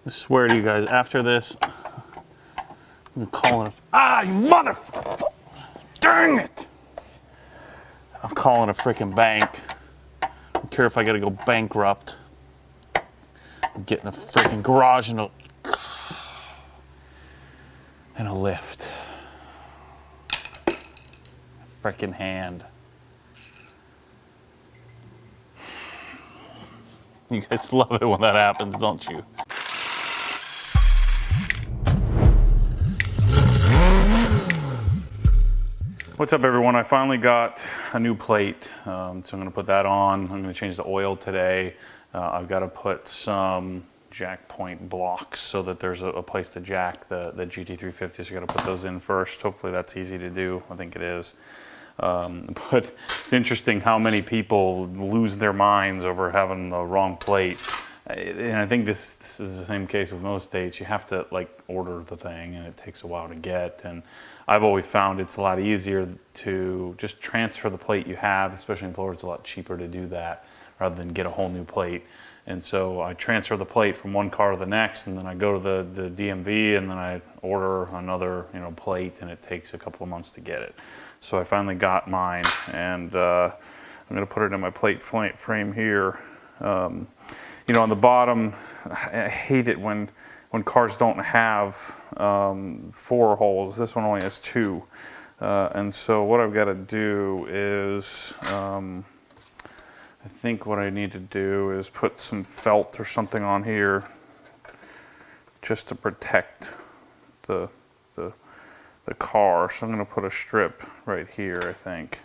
I swear to you guys, after this, I'm calling it. Ah, you motherfucker! Dang it! I'm calling a freaking bank. I don't care if I gotta go bankrupt. I'm getting a freaking garage and a lift. Freaking hand. You guys love it when that happens, don't you? What's up, everyone? I finally got a new plate, so I'm going to put that on. I'm going to change the oil today. I've got to put some jack point blocks so that there's a place to jack the GT350, so I've got to put those in first. Hopefully that's easy to do. I think it is. But it's interesting how many people lose their minds over having the wrong plate. And I think this is the same case with most states. You have to like order the thing, and it takes a while to get. And I've always found it's a lot easier to just transfer the plate you have, especially in Florida. It's a lot cheaper to do that rather than get a whole new plate. And so I transfer the plate from one car to the next, and then I go to the DMV, and then I order another plate, and it takes a couple of months to get it. So I finally got mine, and I'm going to put it in my plate frame here. On the bottom, I hate it when cars don't have 4 holes. This one only has 2. And so what I've got to do is, I think what I need to do is put some felt or something on here just to protect the car. So I'm going to put a strip right here, I think.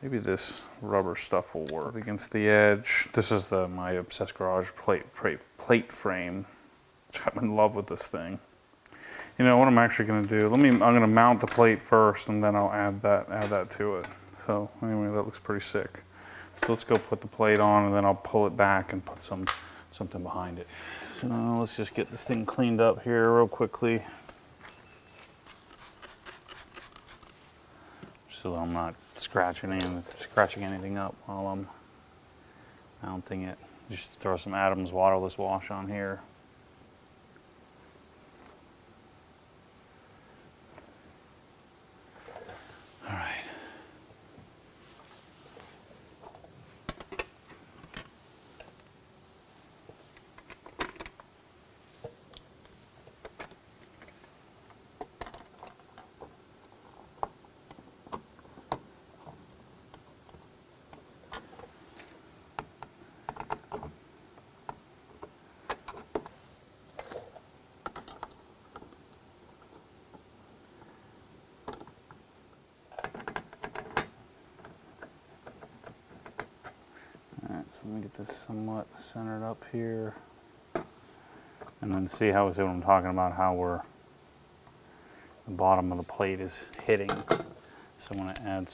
Maybe this rubber stuff will work against the edge. This is my Obsessed Garage plate frame. I'm in love with this thing. You know what I'm actually going to do? I'm going to mount the plate first, and then I'll add that to it. So anyway, that looks pretty sick. So let's go put the plate on, and then I'll pull it back and put something behind it. So now let's just get this thing cleaned up here real quickly, so that I'm not scratching anything up while I'm mounting it. Just throw some Adams waterless wash on here. All right. So let me get this somewhat centered up here, and then see what I'm talking about, how the bottom of the plate is hitting. So I'm going to add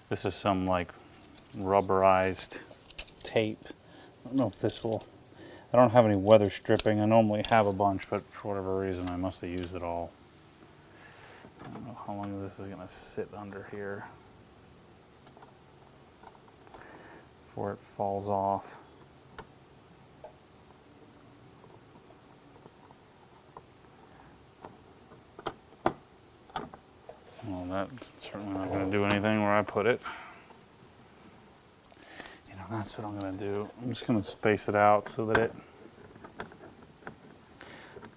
this is some like rubberized tape. I don't know if this will, I don't have any weather stripping. I normally have a bunch, but for whatever reason I must have used it all. I don't know how long this is going to sit under here before it falls off. Well, that's certainly not going to do anything where I put it. That's what I'm going to do. I'm just going to space it out so that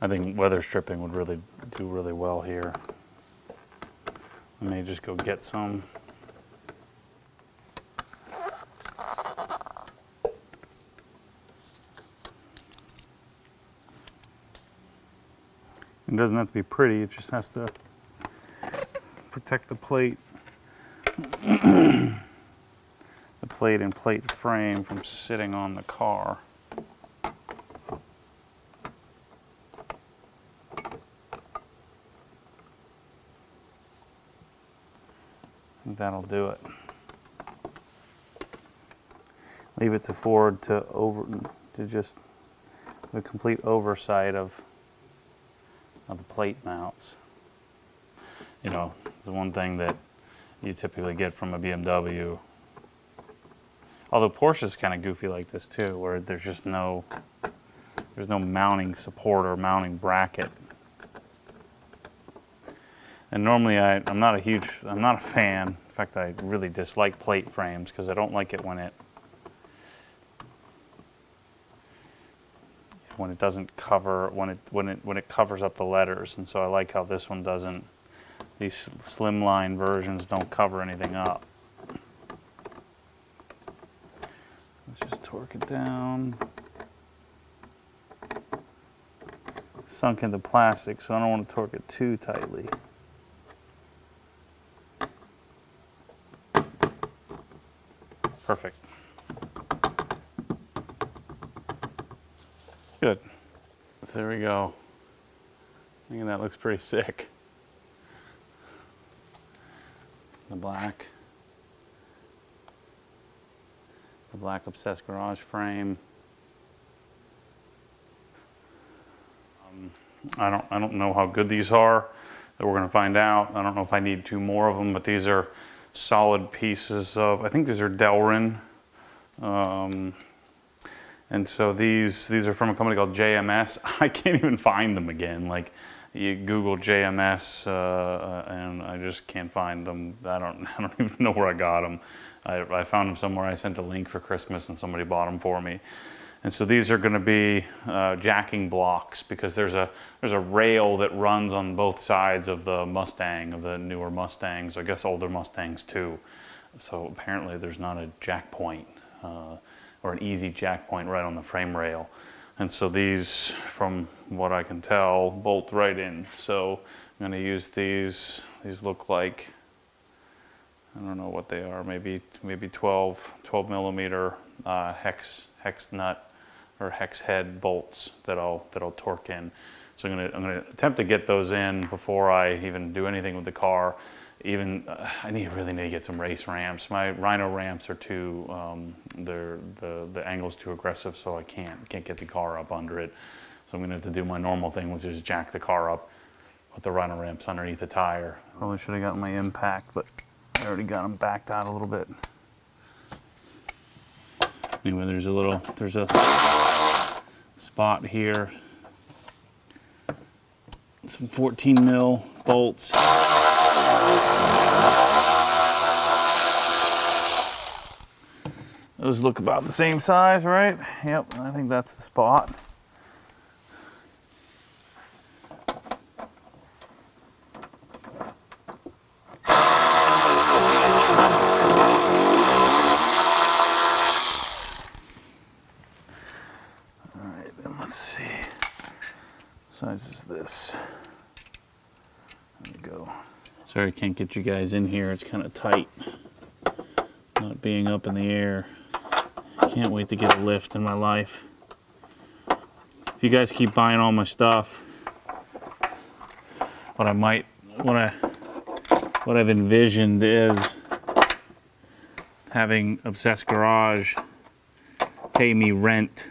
I think weather stripping would really do really well here. I may just go get some. It doesn't have to be pretty, it just has to protect the plate. The plate and plate frame from sitting on the car. And that'll do it. Leave it to Ford to just have a complete oversight of the plate mounts. The one thing that you typically get from a BMW, although Porsche is kind of goofy like this too, where there's there's no mounting support or mounting bracket. And normally I'm not a fan. In fact, I really dislike plate frames because I don't like it when it doesn't cover, when it covers up the letters. And so I like how this one doesn't. These slimline versions don't cover anything up. Let's just torque it down. Sunk into plastic, so I don't want to torque it too tightly. Perfect. Good. There we go. I think that looks pretty sick. The black Obsessed Garage frame. I don't know how good these are. That we're going to find out. I don't know if I need 2 more of them, but these are solid pieces of. I think these are Delrin, and so these are from a company called JMS. I can't even find them again. Like, you Google JMS, and I just can't find them. I don't even know where I got them. I found them somewhere. I sent a link for Christmas, and somebody bought them for me. And so these are going to be jacking blocks, because there's a rail that runs on both sides of the Mustang, of the newer Mustangs, I guess older Mustangs too. So apparently there's not a jack point or an easy jack point right on the frame rail. And so these, from what I can tell, bolt right in. So I'm going to use these. These look like, I don't know what they are, maybe 12 millimeter hex nut or hex head bolts that I'll torque in. So I'm gonna attempt to get those in before I even do anything with the car. Even I really need to get some race ramps. My Rhino ramps are too, the angle's too aggressive, so I can't get the car up under it. So I'm gonna have to do my normal thing, which is jack the car up, put the Rhino ramps underneath the tire. Probably should have gotten my impact, but I already got them backed out a little bit. Anyway, there's a spot here. Some 14 mil bolts. Those look about the same size, right? Yep, I think that's the spot. Alright, and let's see. What size is this? There we go. Sorry I can't get you guys in here. It's kind of tight. Not being up in the air. Can't wait to get a lift in my life. If you guys keep buying all my stuff, what I've envisioned is having Obsessed Garage pay me rent.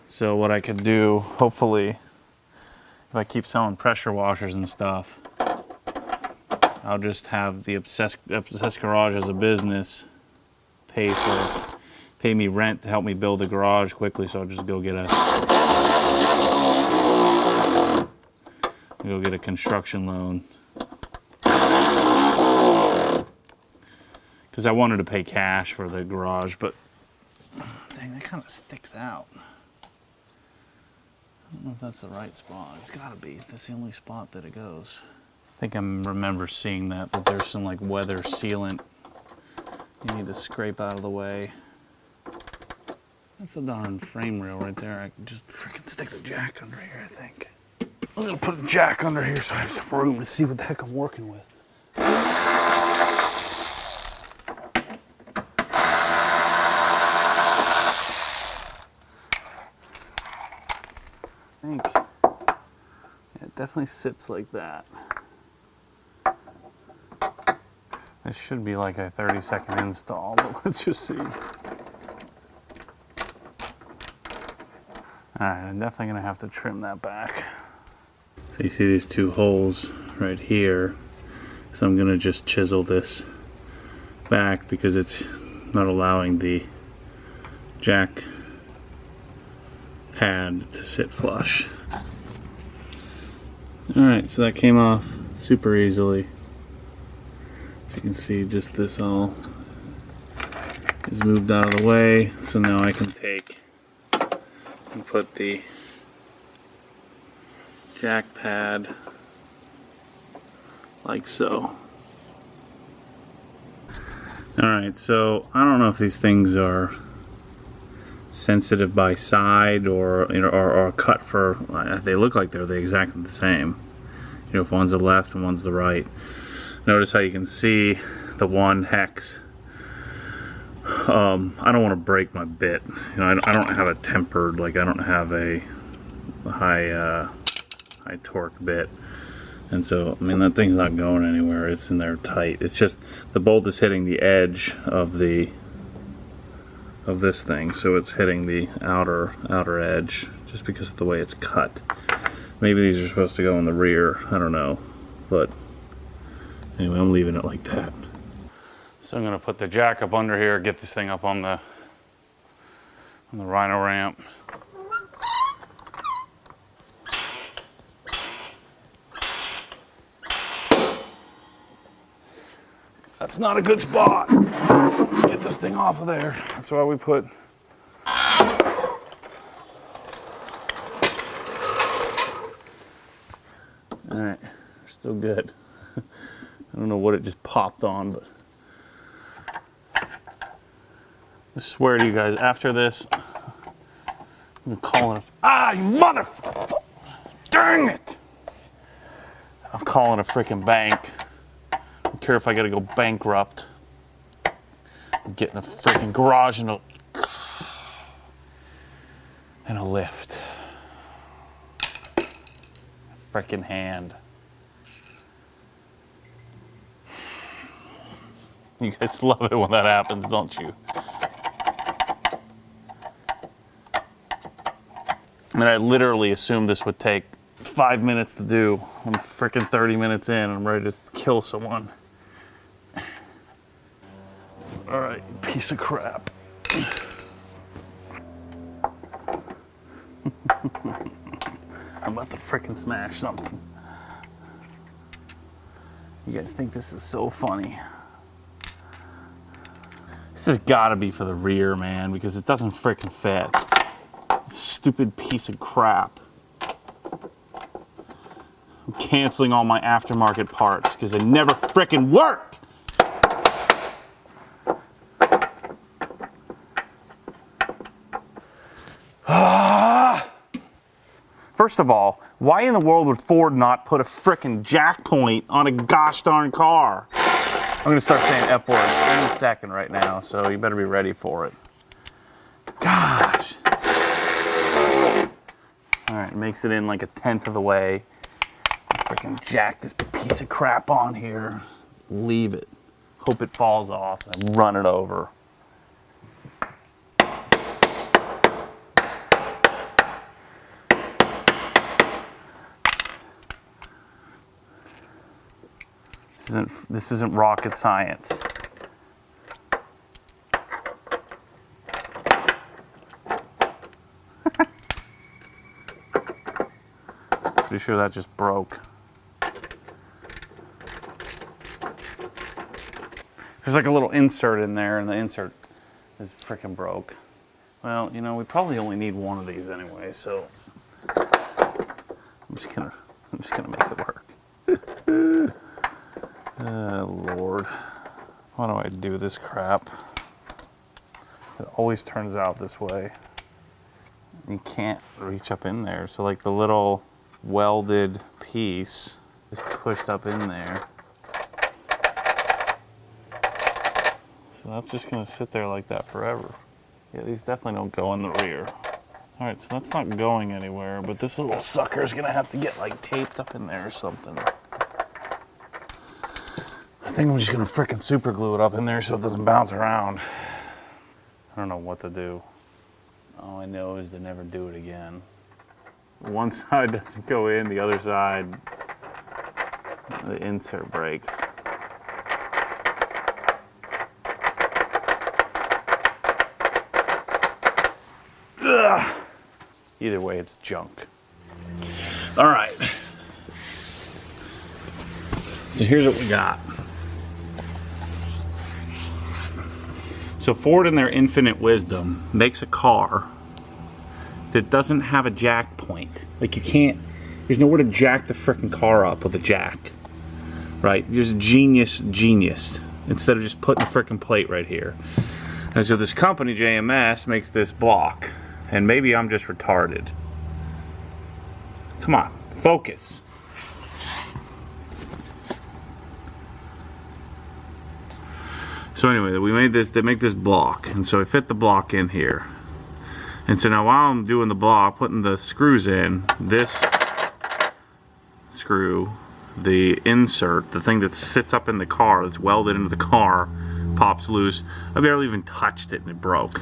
So what I could do, hopefully, if I keep selling pressure washers and stuff, I'll just have the Obsessed Garage as a business pay me rent to help me build a garage quickly. So I'll just go get a construction loan, because I wanted to pay cash for the garage, but dang, that kind of sticks out. I don't know if that's the right spot. It's got to be. That's the only spot that it goes. I think I remember seeing that there's some like weather sealant you need to scrape out of the way. That's a darn frame rail right there. I can just freaking stick the jack under here, I think. I'm gonna put the jack under here so I have some room to see what the heck I'm working with. I think it definitely sits like that. This should be like a 30-second install, but let's just see. Alright, I'm definitely gonna have to trim that back. So you see these 2 holes right here. So I'm gonna just chisel this back because it's not allowing the jack pad to sit flush. Alright, so that came off super easily. As you can see, just this all is moved out of the way, so now I can take and put the jack pad like so. Alright, so I don't know if these things are sensitive by side or, you know, or cut for, they look like they're exactly the same. You know, if one's the left and one's the right. Notice how you can see the one hex. I don't want to break my bit. You know, I don't have a tempered, like I don't have a high torque bit, and so I mean that thing's not going anywhere. It's in there tight. It's just the bolt is hitting the edge of this thing, so it's hitting the outer edge just because of the way it's cut. Maybe these are supposed to go in the rear. I don't know, but anyway, I'm leaving it like that. So I'm going to put the jack up under here, get this thing up on the Rhino ramp. That's not a good spot. Get this thing off of there. That's why we put alright, still good. I don't know what it just popped on, but I swear to you guys, after this, I'm calling it. Ah, you motherfucker! Dang it! I'm calling a freaking bank. I don't care if I gotta go bankrupt. I'm getting a freaking garage and a lift. Freaking hand. You guys love it when that happens, don't you? I mean, I literally assumed this would take 5 minutes to do. I'm freaking 30 minutes in and I'm ready to kill someone. All right, piece of crap. I'm about to freaking smash something. You guys think this is so funny? This has got to be for the rear, man, because it doesn't freaking fit. Stupid piece of crap. I'm canceling all my aftermarket parts because they never frickin' work. First of all, why in the world would Ford not put a frickin' jack point on a gosh darn car? I'm gonna start saying F words any second right now, so you better be ready for it. Gosh. Alright, makes it in like 1/10 of the way. Freaking jack this piece of crap on here. Leave it. Hope it falls off and run it over. This isn't rocket science. Pretty sure that just broke. There's like a little insert in there, and the insert is freaking broke. Well, you know, we probably only need one of these anyway, so I'm just gonna make it work. Lord, why do I do this crap? It always turns out this way. You can't reach up in there, so like the little welded piece is pushed up in there. So that's just gonna sit there like that forever. Yeah, these definitely don't go in the rear. All right, so that's not going anywhere, but this little sucker is gonna have to get like taped up in there or something. I think I'm just gonna frickin' super glue it up in there so it doesn't bounce around. I don't know what to do. All I know is to never do it again. One side doesn't go in, the other side, the insert breaks. Ugh. Either way, it's junk. All right. So here's what we got. So Ford, in their infinite wisdom, makes a car that doesn't have a jack point. Like, you can't, there's nowhere to jack the frickin' car up with a jack. Right? There's a genius. Instead of just putting the frickin' plate right here. And so this company, JMS, makes this block. And maybe I'm just retarded. Come on, focus. So anyway, we made this, they make this block. And so I fit the block in here. And so now while I'm doing the block, putting the screws in, this screw, the insert, the thing that sits up in the car, that's welded into the car, pops loose. I barely even touched it and it broke.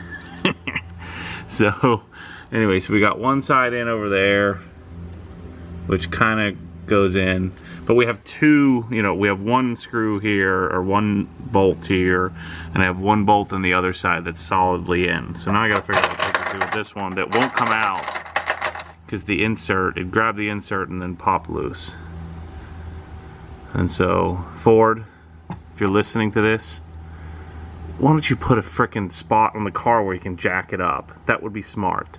So anyway, so we got one side in over there, which kind of goes in, but we have two, you know, we have one screw here, or one bolt here, and I have one bolt on the other side that's solidly in. So now I gotta figure out what to do with this one that won't come out, because the insert, it grabbed the insert and then popped loose. And so, Ford, if you're listening to this, why don't you put a frickin' spot on the car where you can jack it up? That would be smart.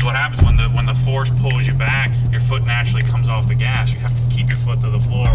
What happens when the force pulls you back, your foot naturally comes off the gas. You have to keep your foot to the floor.